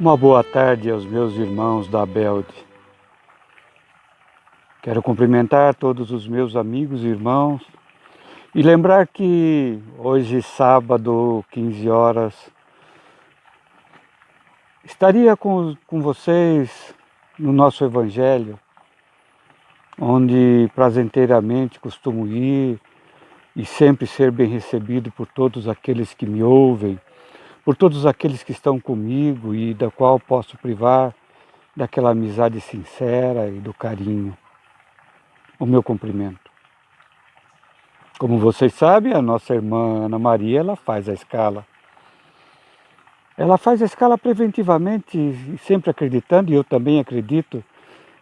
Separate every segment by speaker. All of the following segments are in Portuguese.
Speaker 1: Uma boa tarde aos meus irmãos da Belde. Quero cumprimentar todos os meus amigos e irmãos e lembrar que hoje, sábado, 15 horas, estaria com vocês no nosso Evangelho, onde prazenteiramente costumo ir e sempre ser bem recebido por todos aqueles que me ouvem, por todos aqueles que estão comigo e da qual posso privar daquela amizade sincera e do carinho. O meu cumprimento. Como vocês sabem, a nossa irmã Ana Maria, ela faz a escala. Ela faz a escala preventivamente e sempre acreditando, e eu também acredito,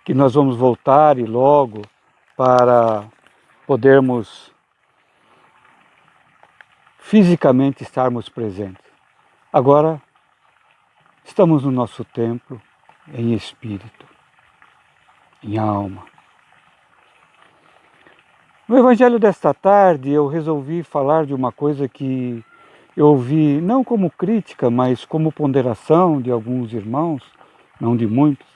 Speaker 1: que nós vamos voltar e logo para podermos fisicamente estarmos presentes. Agora, estamos no nosso templo, em espírito, em alma. No Evangelho desta tarde, eu resolvi falar de uma coisa que eu ouvi, não como crítica, mas como ponderação de alguns irmãos, não de muitos,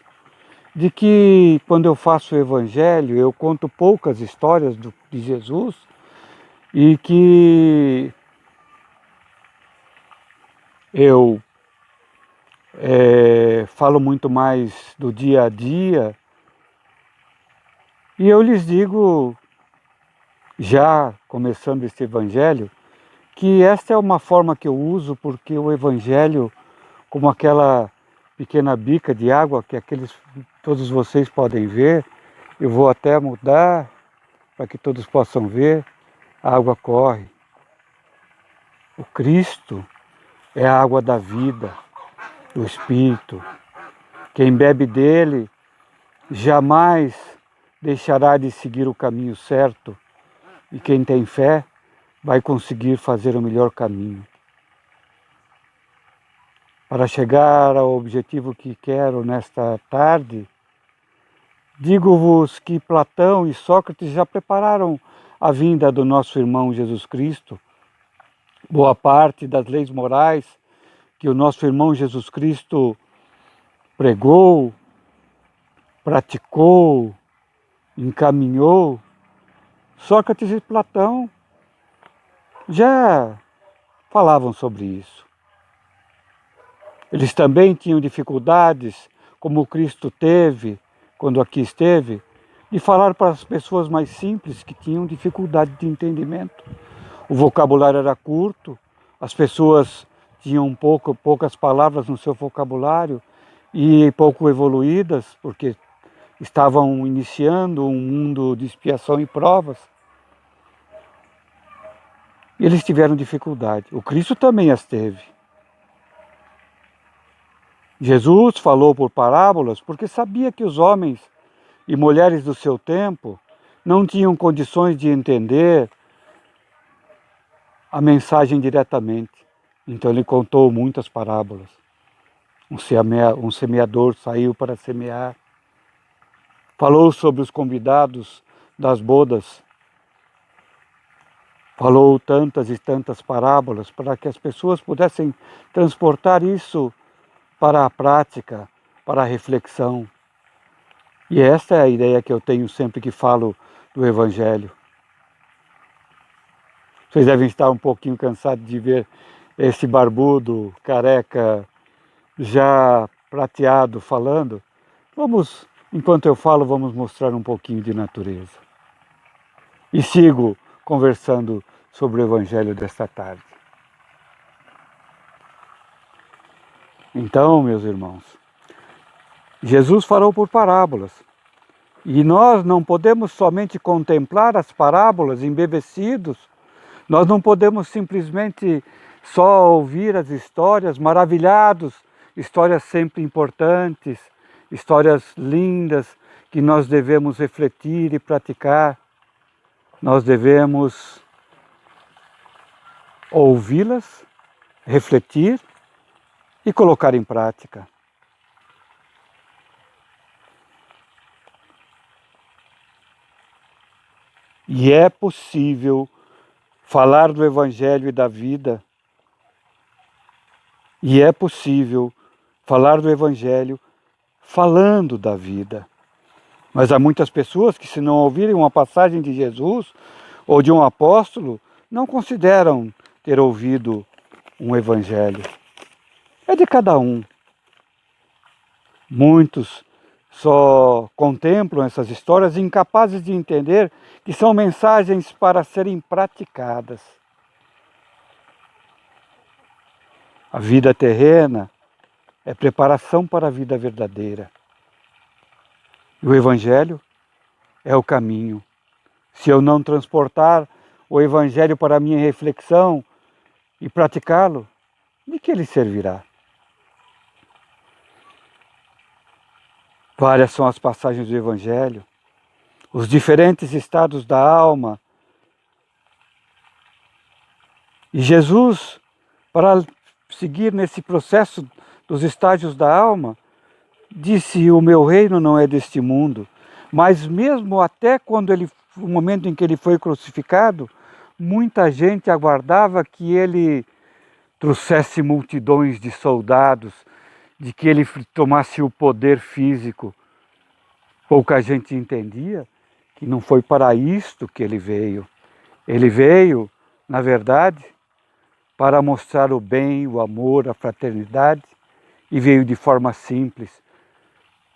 Speaker 1: de que quando eu faço o Evangelho, eu conto poucas histórias de Jesus e que eu falo muito mais do dia a dia. E eu lhes digo, já começando este Evangelho, que esta é uma forma que eu uso porque o Evangelho, como aquela pequena bica de água que todos vocês podem ver, eu vou até mudar para que todos possam ver, a água corre. O Cristo é a água da vida, do Espírito. Quem bebe dele jamais deixará de seguir o caminho certo, e quem tem fé vai conseguir fazer o melhor caminho. Para chegar ao objetivo que quero nesta tarde, digo-vos que Platão e Sócrates já prepararam a vinda do nosso irmão Jesus Cristo. Boa parte das leis morais que o nosso irmão Jesus Cristo pregou, praticou, encaminhou, Sócrates e Platão já falavam sobre isso. Eles também tinham dificuldades, como o Cristo teve, quando aqui esteve, de falar para as pessoas mais simples que tinham dificuldade de entendimento. O vocabulário era curto, as pessoas tinham poucas palavras no seu vocabulário e pouco evoluídas, porque estavam iniciando um mundo de expiação e provas. E eles tiveram dificuldade. O Cristo também as teve. Jesus falou por parábolas porque sabia que os homens e mulheres do seu tempo não tinham condições de entender a mensagem diretamente. Então ele contou muitas parábolas. Um semeador saiu para semear. Falou sobre os convidados das bodas. Falou tantas e tantas parábolas para que as pessoas pudessem transportar isso para a prática, para a reflexão. E esta é a ideia que eu tenho sempre que falo do Evangelho. Vocês devem estar um pouquinho cansados de ver esse barbudo, careca, já prateado falando. Enquanto eu falo, vamos mostrar um pouquinho de natureza. E sigo conversando sobre o Evangelho desta tarde. Então, meus irmãos, Jesus falou por parábolas. E nós não podemos somente contemplar as parábolas embevecidos, nós não podemos simplesmente só ouvir as histórias maravilhados, histórias sempre importantes, histórias lindas que nós devemos refletir e praticar. Nós devemos ouvi-las, refletir e colocar em prática. E é possível falar do Evangelho e da vida, e é possível falar do Evangelho, falando da vida. Mas há muitas pessoas que, se não ouvirem uma passagem de Jesus ou de um apóstolo, não consideram ter ouvido um Evangelho. É de cada um. Muitos só contemplam essas histórias incapazes de entender que são mensagens para serem praticadas. A vida terrena é preparação para a vida verdadeira. E o Evangelho é o caminho. Se eu não transportar o Evangelho para a minha reflexão e praticá-lo, de que ele servirá? Várias são as passagens do Evangelho, os diferentes estados da alma. E Jesus, para seguir nesse processo dos estágios da alma, disse: o meu reino não é deste mundo. Mas mesmo até quando o momento em que ele foi crucificado, muita gente aguardava que ele trouxesse multidões de soldados, de que ele tomasse o poder físico. Pouca gente entendia que não foi para isto que ele veio. Ele veio, na verdade, para mostrar o bem, o amor, a fraternidade, e veio de forma simples,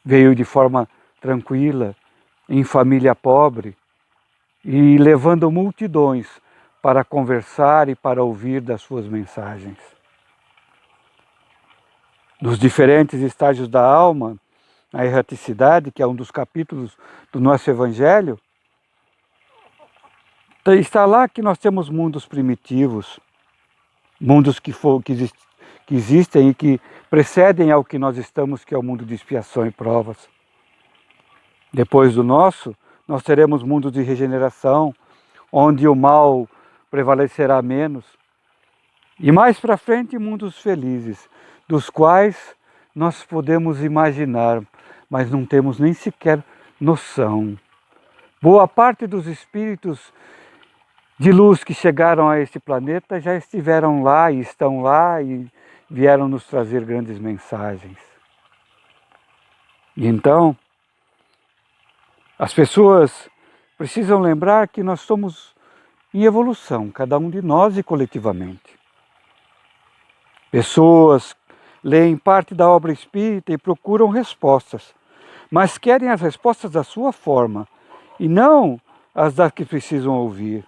Speaker 1: veio de forma tranquila, em família pobre, e levando multidões para conversar e para ouvir das suas mensagens. Nos diferentes estágios da alma, a erraticidade, que é um dos capítulos do nosso Evangelho, está lá que nós temos mundos primitivos, mundos que existem e que precedem ao que nós estamos, que é o mundo de expiação e provas. Depois do nosso, nós teremos mundos de regeneração, onde o mal prevalecerá menos. E mais para frente, mundos felizes, dos quais nós podemos imaginar, mas não temos nem sequer noção. Boa parte dos espíritos de luz que chegaram a este planeta já estiveram lá e estão lá e vieram nos trazer grandes mensagens. E então, as pessoas precisam lembrar que nós somos em evolução, cada um de nós e coletivamente. Pessoas leem parte da obra espírita e procuram respostas, mas querem as respostas da sua forma e não as das que precisam ouvir.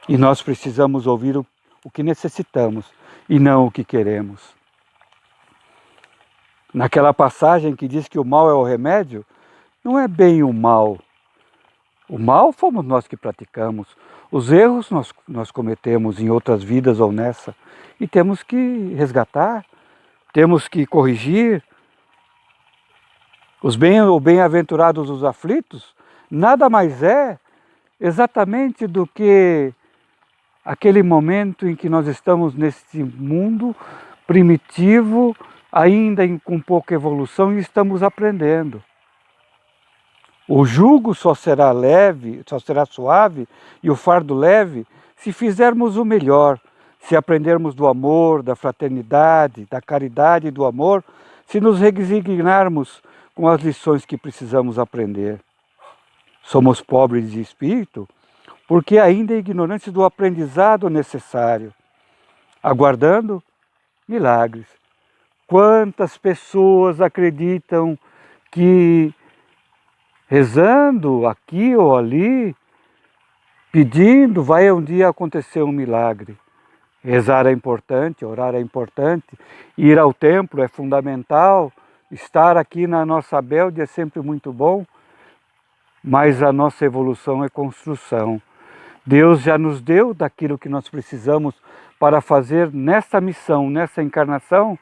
Speaker 1: E nós precisamos ouvir o que necessitamos e não o que queremos. Naquela passagem que diz que o mal é o remédio, não é bem o mal. O mal fomos nós que praticamos. Os erros nós cometemos em outras vidas ou nessa. E temos que resgatar, temos que corrigir. Os bem-aventurados os aflitos nada mais é exatamente do que aquele momento em que nós estamos nesse mundo primitivo, ainda com pouca evolução, e estamos aprendendo. O jugo só será leve, só será suave, e o fardo leve, se fizermos o melhor, se aprendermos do amor, da fraternidade, da caridade e do amor, se nos resignarmos com as lições que precisamos aprender. Somos pobres de espírito, porque ainda ignorantes do aprendizado necessário, aguardando milagres. Quantas pessoas acreditam que rezando aqui ou ali, pedindo, vai um dia acontecer um milagre. Rezar é importante, orar é importante, ir ao templo é fundamental, estar aqui na nossa Belde é sempre muito bom, mas a nossa evolução é construção. Deus já nos deu daquilo que nós precisamos para fazer nessa missão, nessa encarnação,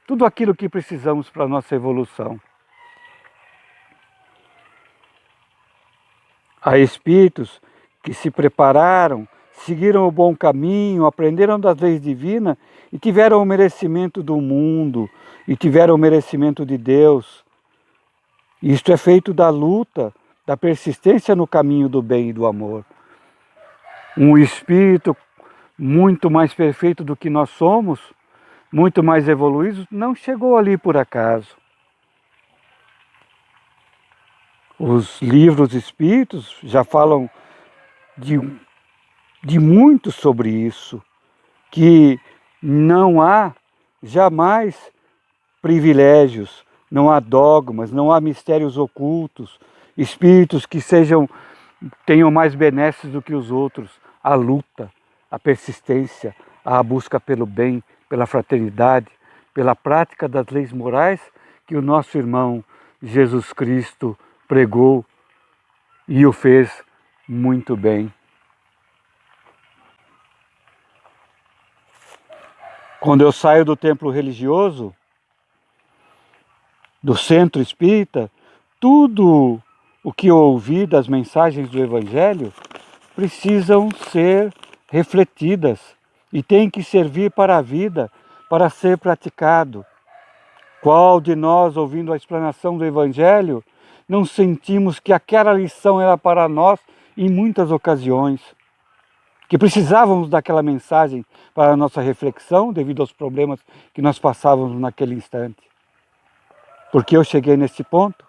Speaker 1: tudo aquilo que precisamos para a nossa evolução. Há espíritos que se prepararam, seguiram o bom caminho, aprenderam das leis divinas e tiveram o merecimento do mundo e tiveram o merecimento de Deus. Isto é feito da luta, da persistência no caminho do bem e do amor. Um espírito muito mais perfeito do que nós somos muito mais evoluídos, não chegou ali por acaso. Os livros espíritos já falam de muito sobre isso, que não há jamais privilégios, não há dogmas, não há mistérios ocultos, espíritos que tenham mais benesses do que os outros. A luta, a persistência, a busca pelo bem, pela fraternidade, pela prática das leis morais que o nosso irmão Jesus Cristo pregou e o fez muito bem. Quando eu saio do templo religioso, do centro espírita, tudo o que eu ouvi das mensagens do Evangelho precisam ser refletidas e têm que servir para a vida, para ser praticado. Qual de nós, ouvindo a explanação do Evangelho, não sentimos que aquela lição era para nós em muitas ocasiões? Que precisávamos daquela mensagem para a nossa reflexão devido aos problemas que nós passávamos naquele instante. Porque eu cheguei nesse ponto?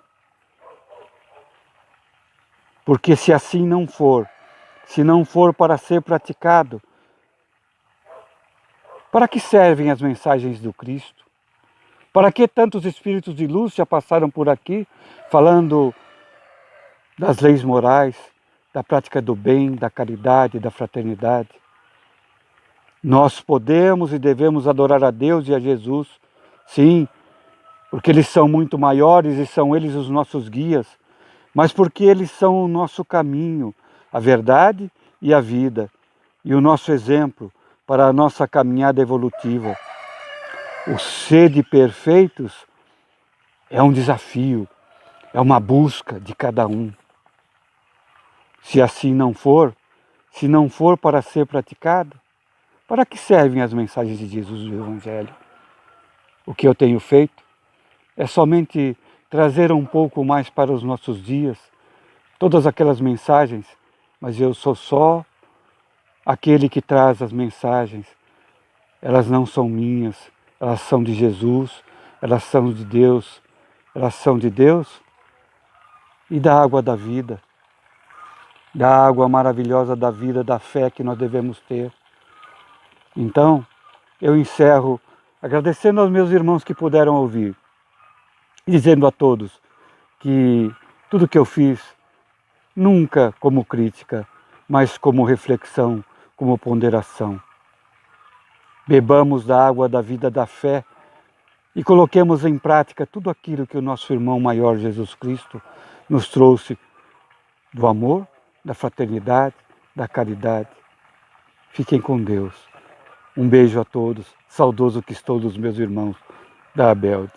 Speaker 1: Porque se assim não for, se não for para ser praticado, para que servem as mensagens do Cristo? Para que tantos espíritos de luz já passaram por aqui falando das leis morais, da prática do bem, da caridade, da fraternidade? Nós podemos e devemos adorar a Deus e a Jesus, sim, porque eles são muito maiores e são eles os nossos guias, mas porque eles são o nosso caminho, a verdade e a vida, e o nosso exemplo para a nossa caminhada evolutiva. O ser de perfeitos é um desafio, é uma busca de cada um. Se assim não for, se não for para ser praticado, para que servem as mensagens de Jesus do Evangelho? O que eu tenho feito é somente trazer um pouco mais para os nossos dias, todas aquelas mensagens, mas eu sou só aquele que traz as mensagens. Elas não são minhas, elas são de Jesus, elas são de Deus, elas são de Deus e da água da vida, da água maravilhosa da vida, da fé que nós devemos ter. Então, eu encerro agradecendo aos meus irmãos que puderam ouvir, e dizendo a todos que tudo que eu fiz, nunca como crítica, mas como reflexão, como ponderação. Bebamos da água da vida da fé e coloquemos em prática tudo aquilo que o nosso irmão maior Jesus Cristo nos trouxe do amor, da fraternidade, da caridade. Fiquem com Deus. Um beijo a todos. Saudoso que estou dos meus irmãos da Abelde.